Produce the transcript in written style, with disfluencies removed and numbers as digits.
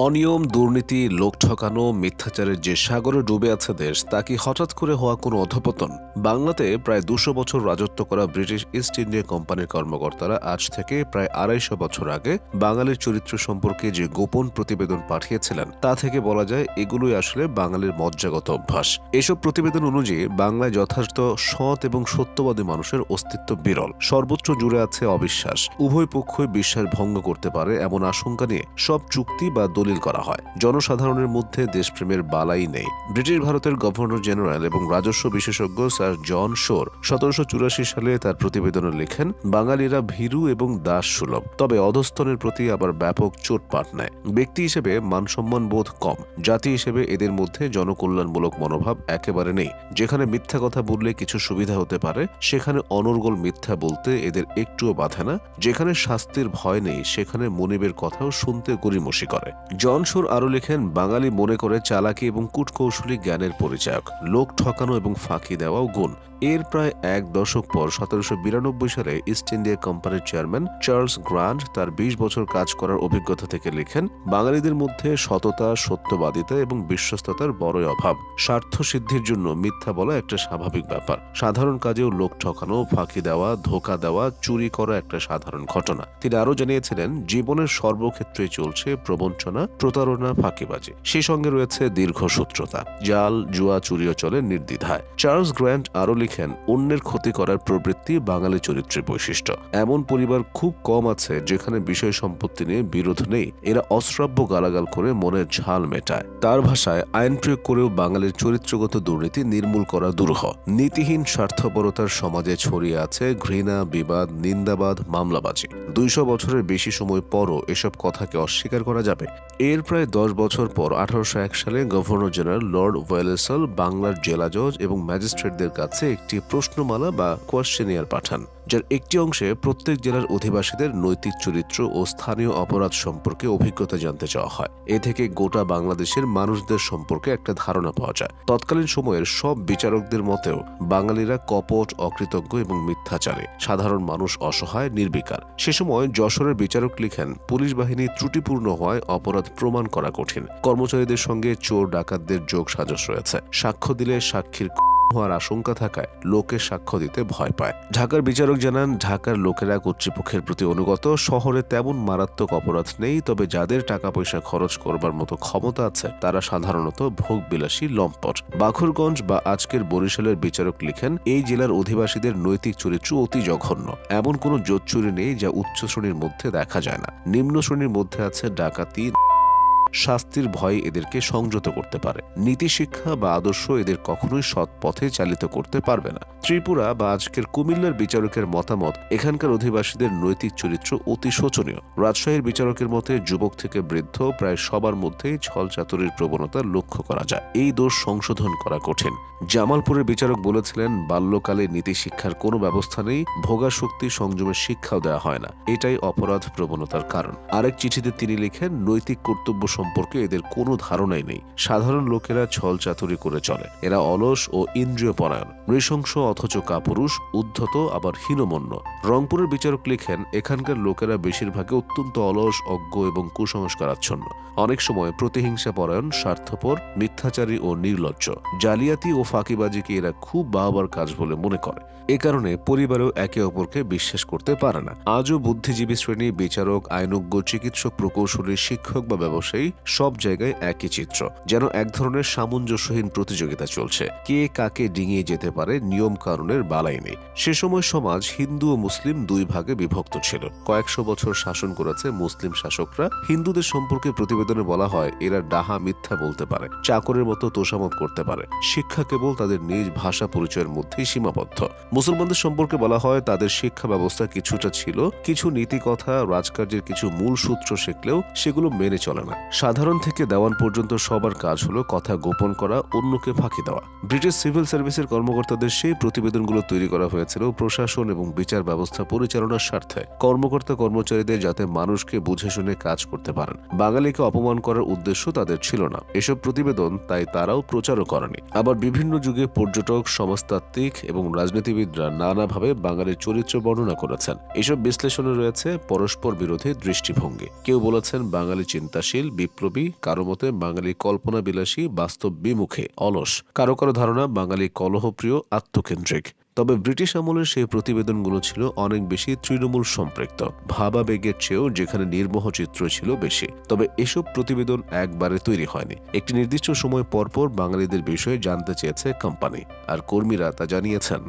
অনিয়ম, দুর্নীতি, লোক ঠকানো, মিথ্যাচারের যে সাগরে ডুবে আছে দেশ, তা কি হঠাৎ করে হওয়া কোনো অধঃপতন? বাংলাতে প্রায় ২০০ বছর রাজত্ব করা ব্রিটিশ ইস্ট ইন্ডিয়া কোম্পানির কর্মকর্তারা আজ থেকে প্রায় ২৫০ বছর আগে বাঙালির চরিত্র সম্পর্কে যে গোপন প্রতিবেদন পাঠিয়েছিলেন, তা থেকে বলা যায় এগুলোই আসলে বাঙালির মজ্জাগত অভ্যাস। এসব প্রতিবেদন অনুযায়ী বাংলায় যথার্থ সৎ এবং সত্যবাদী মানুষের অস্তিত্ব বিরল। সর্বত্র জুড়ে আছে অবিশ্বাস। উভয় পক্ষই বিশ্বাস ভঙ্গ করতে পারে এমন আশঙ্কা নিয়ে সব চুক্তি বা দলিল করা হয়। জনসাধারণের মধ্যে দেশপ্রেমের বালাই নেই। ব্রিটিশ ভারতের গভর্নর জেনারেল এবং রাজস্ব বিশেষজ্ঞ স্যার জন শোর ১৭৮৪ সালে তার প্রতিবেদনে লেখেন, বাঙালিরা ভীরু এবং দাস সুলভ, তবে অধস্তনের প্রতি আবার ব্যাপক চোটপাট নেয়। ব্যক্তি হিসেবে মানসম্মান বোধ কম, জাতি হিসেবে এদের মধ্যে জনকল্যাণমূলক মনোভাব একেবারে নেই। যেখানে মিথ্যা কথা বললে কিছু সুবিধা হতে পারে, সেখানে অনর্গল মিথ্যা বলতে এদের একটুও বাধে না। যেখানে শাস্তির ভয় নেই, সেখানে মনিবের কথাও শুনতে গড়িমসি করে। জন শোর আরও লেখেন, বাঙালি মনে করে চালাকি এবং কূটকৌশলী জ্ঞানের পরিচায়ক, লোক ঠকানো এবং ফাঁকি দেওয়াও গুণ। এর প্রায় এক দশক পর ১৭৯২ সালে ইস্ট ইন্ডিয়া কোম্পানির চেয়ারম্যান চার্লস গ্রান্ট তার ২০ বছর কাজ করার অভিজ্ঞতা থেকে লেখেন, বাঙালিদের মধ্যে সততা, সত্যবাদিতা এবং বিশ্বস্ততার বড়ই অভাব। স্বার্থ সিদ্ধির জন্য মিথ্যা বলা একটা স্বাভাবিক ব্যাপার। সাধারণ কাজেও লোক ঠকানো, ফাঁকি দেওয়া, ধোঁকা দেওয়া, চুরি করা একটা সাধারণ ঘটনা। তিনি আরও জানিয়েছিলেন, জীবনের সর্বক্ষেত্রেই চলছে প্রবঞ্চনা, প্রতারণা, ফাঁকিবাজি। সেই সঙ্গে রয়েছে দীর্ঘসূত্রতা, জাল, জুয়া, চুরিও চলে নির্দ্বিধায়। চার্লস গ্র্যান্ট আরও লিখেন, অন্যের ক্ষতি করার প্রবৃত্তি বাঙালি চরিত্রের বৈশিষ্ট্য। এমন পরিবার খুব কম আছে যেখানে বিষয় সম্পত্তি নিয়ে বিরোধ নেই। এরা অশ্রাব্য গালাগাল করে মনের ঝাল মেটায়। তার ভাষায়, আইন প্রয়োগ করেও বাঙালির চরিত্রগত দুর্নীতি নির্মূল করা দুরূহ। নীতিহীন স্বার্থপরতার সমাজে ছড়িয়ে আছে ঘৃণা, বিবাদ, নিন্দাবাদ, মামলাবাজি। ২০০ বছরের বেশি সময় পরও এসব কথাকে অস্বীকার করা যাবে? এর প্রায় ১০ বছর পর ১৮০১ সালে গভর্নর জেনারেল লর্ড ওয়েলেসল বাংলার জেলা জজ এবং ম্যাজিস্ট্রেটদের কাছে একটি প্রশ্নমালা বা কোয়েশ্চেনিয়ার পাঠান, যার একটি অংশে প্রত্যেক জেলার অধিবাসীদের নৈতিক চরিত্র ও স্থানীয় অপরাধ সম্পর্কে অভিজ্ঞতা জানতে চাওয়া হয়। এ থেকে গোটা বাংলাদেশের মানুষদের সম্পর্কে একটা ধারণা পাওয়া যায়। তৎকালীন সময়ের সব বিচারকদের মতেও বাঙালিরা কপট, অকৃতজ্ঞ এবং মিথ্যাচারে, সাধারণ মানুষ অসহায়, নির্বিকার। সে সময় যশোরের বিচারক লিখেন, পুলিশ বাহিনী ত্রুটিপূর্ণ হওয়ায় অপরাধ প্রমাণ করা কঠিন। কর্মচারীদের সঙ্গে চোর ডাকাতদের যোগ সাজস রয়েছে। সাক্ষ্য দিলে সাক্ষীর হওয়ার আশঙ্কা থাকায় লোকে সাক্ষ্য দিতে ভয় পায়। ঢাকার বিচারক জানান, ঢাকার লোকেরা কর্তৃপক্ষের প্রতি অনুগত। শহরে তেমন মারাত্মক অপরাধ নেই, তবে যাদের টাকা পয়সা খরচ করবার মতো ক্ষমতা আছে তারা সাধারণত ভোগবিলাসী, লম্পট। বাখুরগঞ্জ বা আজকের বরিশালের বিচারক লিখেন, এই জেলার অধিবাসীদের নৈতিক চরিত্র অতি জঘন্য। এমন কোনো জোচ্চুরি নেই যা উচ্চ শ্রেণীর মধ্যে দেখা যায় না। নিম্ন শ্রেণীর মধ্যে আছে ডাকাতি, শাস্তির ভয় এদেরকে সংযত করতে পারে। নীতি শিক্ষা বা আদর্শ এদের কখনোই সৎ পথে চালিত করতে পারবে না। ত্রিপুরা বা আজকের কুমিল্লার বিচারকের মতামত, এখানকার অধিবাসীদের নৈতিক চরিত্র অতি শোচনীয়। রাজশাহীর বিচারকের মতে, যুবক থেকে বৃদ্ধ প্রায় সবার মধ্যেই ছল চাতুরির প্রবণতা লক্ষ্য করা যায়। এই দোষ সংশোধন করা কঠিন। জামালপুরের বিচারক বলেছিলেন, বাল্যকালে নীতি শিক্ষার কোনো ব্যবস্থা নেই, ভোগাশক্তি সংযমের শিক্ষাও দেওয়া হয় না। এটাই অপরাধ প্রবণতার কারণ। আরেক চিঠিতে তিনি লিখেন, নৈতিক কর্তব্য সম্পর্কে এদের কোনো ধারণাই নেই। সাধারণ লোকেরা ছল চাতুরি করে চলে। এরা অলস ও ইন্দ্রিয় পরায়ণ, নৃশংস অথচ কাপুরুষ, উদ্ধত আবার হীনমন্য। রংপুরের বিচারক লিখেন, এখানকার লোকেরা বেশিরভাগই অত্যন্ত অলস, অজ্ঞ এবং কুসংস্কারাচ্ছন্ন। অনেক সময় প্রতিহিংসা পরায়ণ, স্বার্থপর, মিথ্যাচারী ও নির্লজ্জ। জালিয়াতি ও ফাঁকিবাজিকে এরা খুব বাহবার কাজ বলে মনে করে। এ কারণে পরিবারেও একে অপরকে বিশ্বাস করতে পারে না। আজও বুদ্ধিজীবী শ্রেণী, বিচারক, আইনজ্ঞ, চিকিৎসক, প্রকৌশলী, শিক্ষক বা ব্যবসায়ী, সব জায়গায় একই চিত্র। যেন এক ধরনের সামঞ্জস্যহীন প্রতিযোগিতা চলছে। কে কাকে ডিঙিয়ে যেতে পারে, নিয়ম কানুনের বালাই নেই। সে সময় সমাজ হিন্দু ও মুসলিম দুই ভাগে বিভক্ত ছিল। কয়েকশো বছর শাসন করেছে মুসলিম শাসকরা। হিন্দুদের সম্পর্কে প্রতিবেদনে বলা হয়, এরা ডাহা, মিথ্যা বলতে পারে, চাকরের মতো তোষামত করতে পারে। শিক্ষা কেবল তাদের নিজ ভাষা পরিচয়ের মধ্যেই সীমাবদ্ধ। মুসলমানদের সম্পর্কে বলা হয়, তাদের শিক্ষা ব্যবস্থা কিছুটা ছিল, কিছু নীতি কথা, রাজকার্যের কিছু মূল সূত্র শিখলেও সেগুলো মেনে চলে না। সাধারণ থেকে দেওয়ান পর্যন্ত সবার কাজ হলো কথা গোপন করা, অন্যকে ফাঁকি দেওয়া। ব্রিটিশ সিভিল সার্ভিসের কর্মকর্তাদের সেই প্রতিবেদনগুলো তৈরি করা হয়েছিল প্রশাসন এবং বিচার ব্যবস্থা পরিচালনার স্বার্থে। কর্মকর্তা কর্মচারীদের যাতে মানুষকে বুঝে শুনে কাজ করতে পারেন। বাঙালিকে অপমান করার উদ্দেশ্য তাদের ছিল না। এসব প্রতিবেদন তাই তারাও প্রচারও করেনি। আবার বিভিন্ন যুগে পর্যটক, সমাজতাত্ত্বিক এবং রাজনীতিবিদরা নানাভাবে বাঙালির চরিত্র বর্ণনা করেছেন। এসব বিশ্লেষণে রয়েছে পরস্পর বিরোধী দৃষ্টিভঙ্গি। কেউ বলেছেন বাঙালি চিন্তাশীল, বিপ্লবী, কারো মতে বাঙালি কল্পনাবিলাসী, বাস্তব বিমুখে, অলস, কারো কারো ধারণা বাঙালি কলহপ্রিয়, আত্মকেন্দ্রিক। তবে ব্রিটিশ আমলের সেই প্রতিবেদনগুলো ছিল অনেক বেশি তৃণমূল সম্পৃক্ত, ভাবাবেগের চেয়েও যেখানে নির্মোহ চিত্র ছিল বেশি। তবে এসব প্রতিবেদন একবারে তৈরি হয়নি। একটি নির্দিষ্ট সময় পরপর বাঙালিদের বিষয়ে জানতে চেয়েছে কোম্পানি, আর কর্মীরা তা জানিয়েছেন।